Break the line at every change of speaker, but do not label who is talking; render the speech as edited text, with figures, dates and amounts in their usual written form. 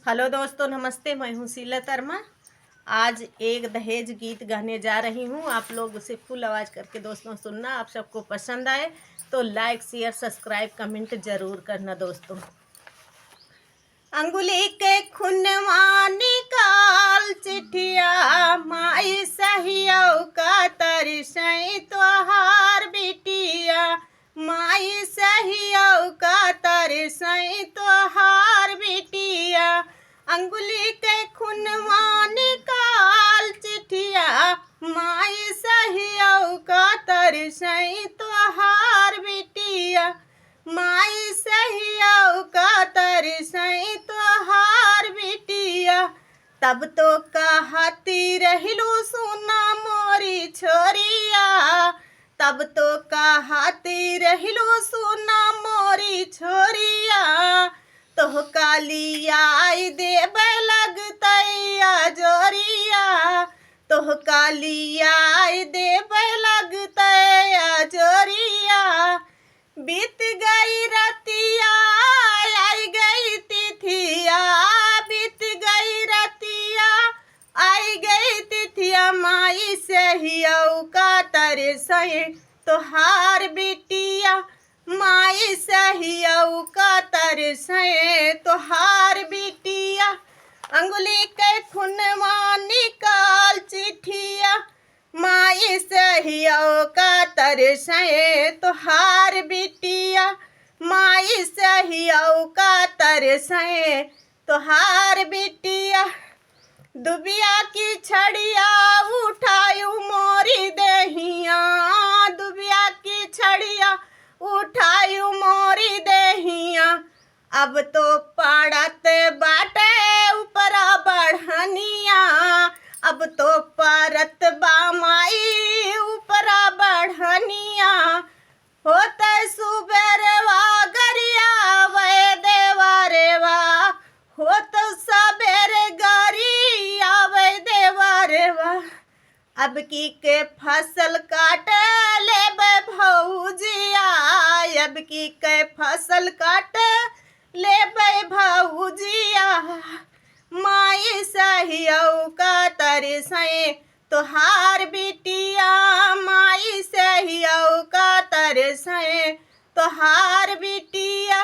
Hello दोस्तों, नमस्ते। मैं हूँ शीला शर्मा। आज एक दहेज गीत गाने जा रही हूँ। आप लोग उसे फुल आवाज़ करके दोस्तों सुनना। आप सबको पसंद आए तो लाइक, शेयर, सब्सक्राइब, कमेंट ज़रूर करना दोस्तों। अंगुली के खुनवा निकाल चिठिया, माई सहियौ का तरसई तोहार बिटिया, माई सहियौ का तरसई तोहार बिटिया। अंगुली के खुनवा निकाल चिठिया, माई सहियौ का तरसई तोहार बिटिया, माई सहियौ का तरसई तोहार बिटिया। तब तो कहती रहिलू सुना मोरी छोरिया, तब तो कहती रहिलू सुना मोरी छोरिया। तोह कालियाई देबे लगतैया जोरिया, तोह कालियाई देबे लगतैया जोरिया। बीत गई रतिया आई गई तिथिया, बीत गई रतिया आई गई तिथिया। माई सहियौ का तरसई तोहार बिटिया, माई सहियौ का तरसई तोहार बिटिया। अंगुली के खुनवा निकाल चिठिया, माई सहियौ का तरसई तोहार बिटिया, माई सहियौ का तरसई तोहार बिटिया। दुबिया की छड़िया उठायू मोरी देहिया, दुबिया की छड़िया उठायू मोरी देहिया। अब तो पड़त बाटे ऊपरा बढ़निया, अब तो परत बामाई ऊपरा बढ़निया। होते सुबेरवा गरिया वे देवरेवा, होत सबेरे गरिया वे देवरेवा। अब की के फसल काट लेबे भौजिया, अब की के फसल काट लेबे भौजिया। माई सहियौ का तरसई तोहार बिटिया, माई सहियौ का तरसई तोहार बिटिया।